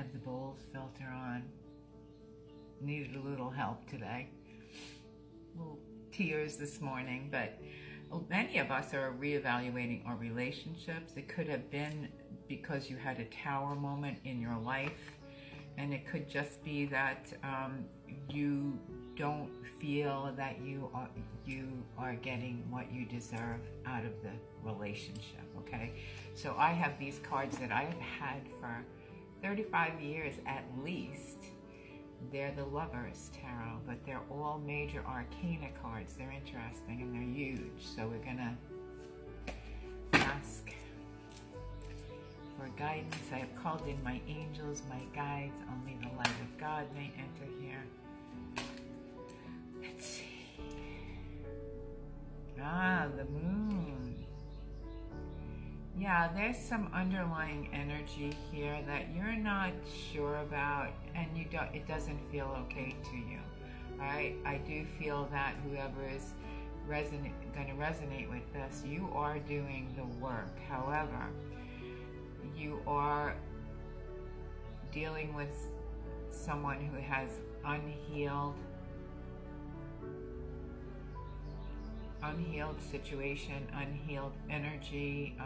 had the bowls filter on. Needed a little help today. Little tears this morning, but many of us are reevaluating our relationships. It could have been because you had a tower moment in your life, and it could just be that you don't feel that you are getting what you deserve out of the relationship, okay? So I have these cards that I have had for 35 years at least. They're the Lovers Tarot, but they're all major Arcana cards. They're interesting and they're huge. So we're gonna ask for guidance. I have called in my angels, my guides. Only the light of God may enter here. Let's see. Ah, the moon. Yeah, there's some underlying energy here that you're not sure about, and it doesn't feel okay to you. All right, I do feel that whoever is going to resonate with this, you are doing the work. However, you are dealing with someone who has unhealed situation, unhealed energy.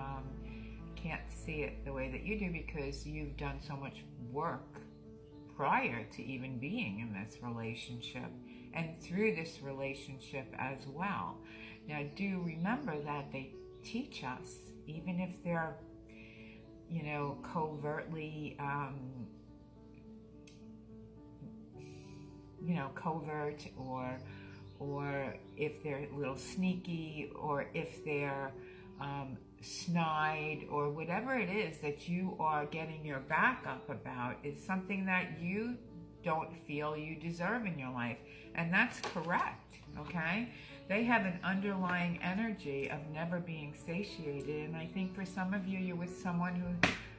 Can't see it the way that you do because you've done so much work prior to even being in this relationship and through this relationship as well. Now, do remember that they teach us, even if they're, covertly, covert, or if they're a little sneaky, or if they're snide, or whatever it is that you are getting your back up about is something that you don't feel you deserve in your life. And that's correct, okay? They have an underlying energy of never being satiated. And I think for some of you, you're with someone who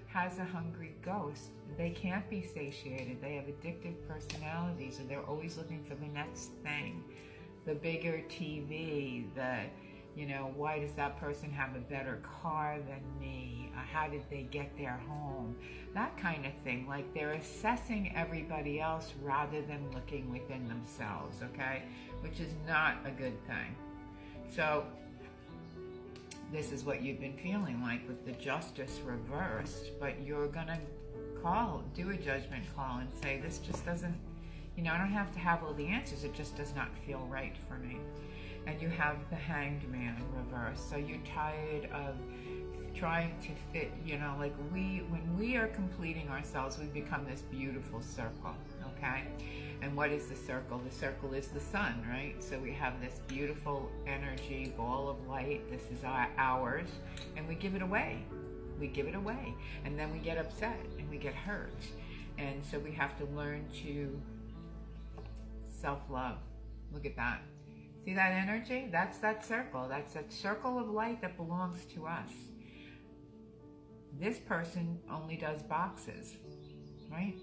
has a hungry ghost. They can't be satiated. They have addictive personalities, and they're always looking for the next thing. The bigger TV, why does that person have a better car than me? How did they get there home? That kind of thing. Like they're assessing everybody else rather than looking within themselves, okay? Which is not a good thing. So this is what you've been feeling like with the Justice reversed, but you're gonna do a judgment call and say, this just doesn't, I don't have to have all the answers, it just does not feel right for me. And you have the Hanged Man reversed. So you're tired of trying to fit, when we are completing ourselves, we become this beautiful circle, okay? And what is the circle? The circle is the sun, right? So we have this beautiful energy, ball of light. This is ours, and we give it away. We give it away. And then we get upset and we get hurt. And so we have to learn to self-love. Look at that. See that energy? That's that circle. That's that circle of light that belongs to us. This person only does boxes, right?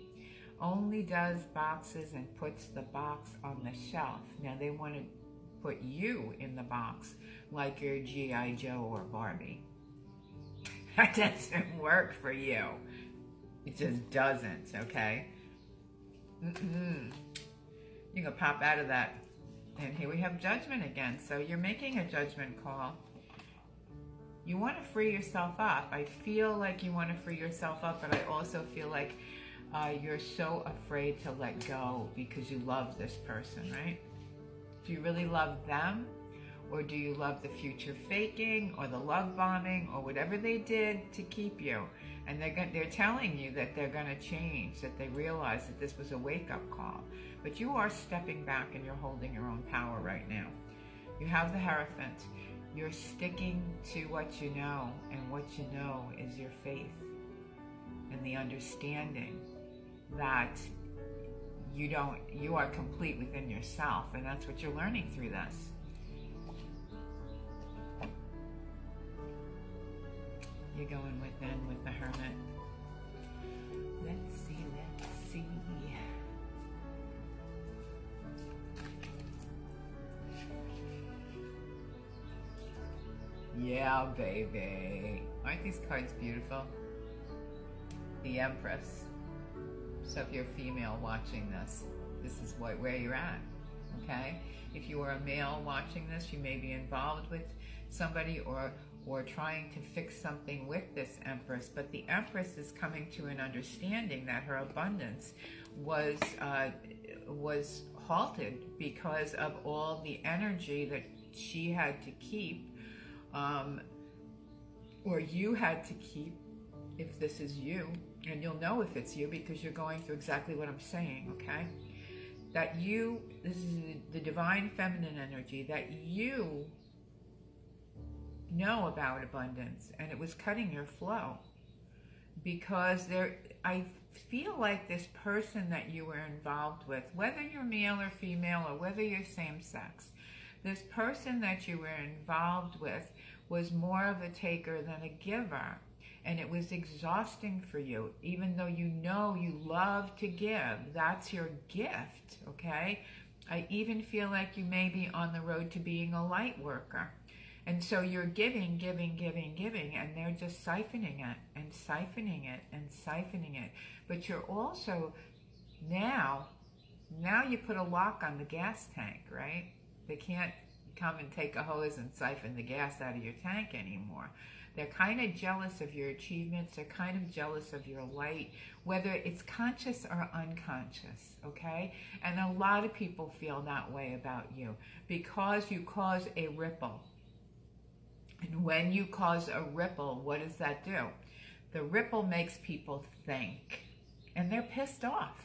Only does boxes and puts the box on the shelf. Now they want to put you in the box like you're G.I. Joe or Barbie. That doesn't work for you. It just doesn't, okay? You can pop out of that. And here we have judgment again. So you're making a judgment call. You want to free yourself up. I feel like you want to free yourself up, but I also feel like you're so afraid to let go because you love this person, right? Do you really love them? Or do you love the future faking or the love bombing or whatever they did to keep you? And they're telling you that they're going to change, that they realize that this was a wake-up call. But you are stepping back and you're holding your own power right now. You have the Hierophant. You're sticking to what you know, and what you know is your faith and the understanding that you are complete within yourself, and that's what you're learning through this. You're going within with the Hermit. Let's see. Yeah, baby. Aren't these cards beautiful? The Empress. So if you're a female watching this, this is where you're at, okay? If you are a male watching this, you may be involved with somebody or trying to fix something with this Empress, but the Empress is coming to an understanding that her abundance was halted because of all the energy that she had to keep, or you had to keep, if this is you, and you'll know if it's you because you're going through exactly what I'm saying, okay? That this is the divine feminine energy, that you know about abundance, and it was cutting your flow because I feel like this person that you were involved with, whether you're male or female or whether you're same sex, this person that you were involved with was more of a taker than a giver, and it was exhausting for you, even though you know you love to give. That's your gift, okay? I even feel like you may be on the road to being a light worker. And so you're giving, and they're just siphoning it and siphoning it and siphoning it. But you're also, now you put a lock on the gas tank, right? They can't come and take a hose and siphon the gas out of your tank anymore. They're kind of jealous of your achievements. They're kind of jealous of your light, whether it's conscious or unconscious, okay? And a lot of people feel that way about you because you cause a ripple. And when you cause a ripple, what does that do? The ripple makes people think, and they're pissed off.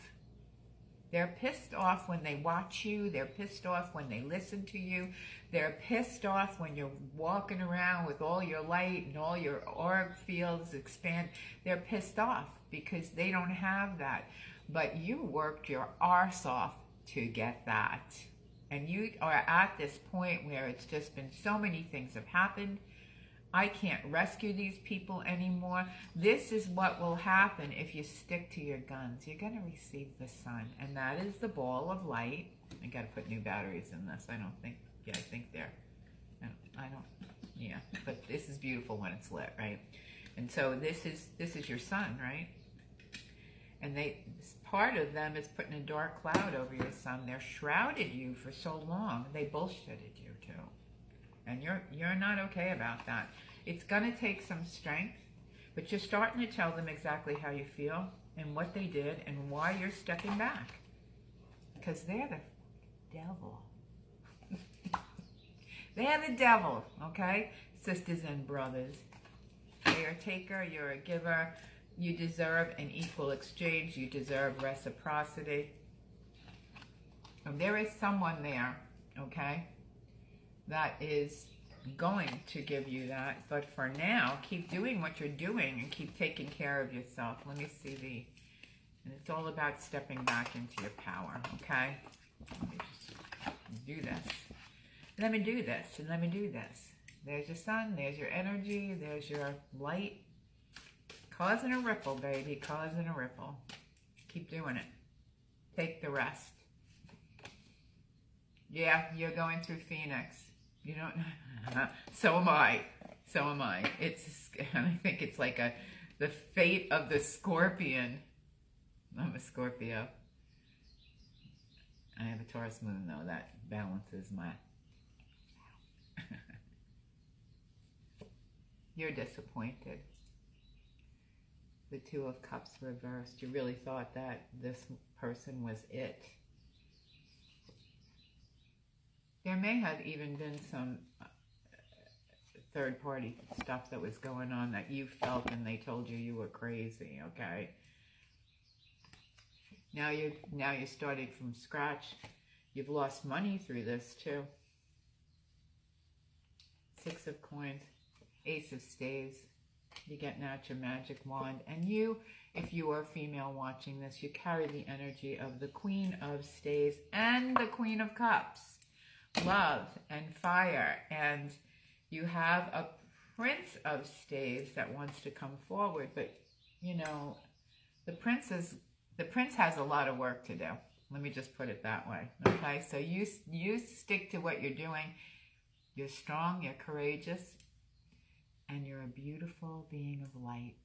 They're pissed off when they watch you. They're pissed off when they listen to you. They're pissed off when you're walking around with all your light and all your auric fields expand. They're pissed off because they don't have that. But you worked your arse off to get that. And you are at this point where it's just been so many things have happened. I can't rescue these people anymore. This is what will happen if you stick to your guns. You're going to receive the sun, and that is the ball of light. I got to put new batteries in this. I think they're, yeah, but this is beautiful when it's lit, right? And so this is your sun, right? And part of them is putting a dark cloud over your sun. They're shrouded you for so long. They bullshitted you too. And you're not okay about that. It's going to take some strength, but you're starting to tell them exactly how you feel and what they did and why you're stepping back. Because they're the devil. They're the devil, okay? Sisters and brothers. You're a taker, you're a giver. You deserve an equal exchange. You deserve reciprocity. And there is someone there, okay, that is going to give you that. But for now, keep doing what you're doing and keep taking care of yourself. Let me see and it's all about stepping back into your power, okay? Let me just do this. Let me do this, and let me do this. There's your sun, there's your energy, there's your light. Causing a ripple, baby, causing a ripple. Keep doing it. Take the rest. Yeah, you're going through Phoenix. You don't. So am I. So am I. I think it's like the fate of the scorpion. I'm a Scorpio. I have a Taurus moon though. That balances my. You're disappointed. The Two of Cups reversed. You really thought that this person was it. There may have even been some third-party stuff that was going on that you felt and they told you you were crazy, okay? Now you're starting from scratch. You've lost money through this too. Six of Coins, Ace of Staves. You're getting out your magic wand. And you, if you are female watching this, you carry the energy of the Queen of Staves and the Queen of Cups. Love and fire. And you have a Prince of Staves that wants to come forward. But, you know, the Prince has a lot of work to do. Let me just put it that way. Okay? So you stick to what you're doing. You're strong. You're courageous. And you're a beautiful being of light.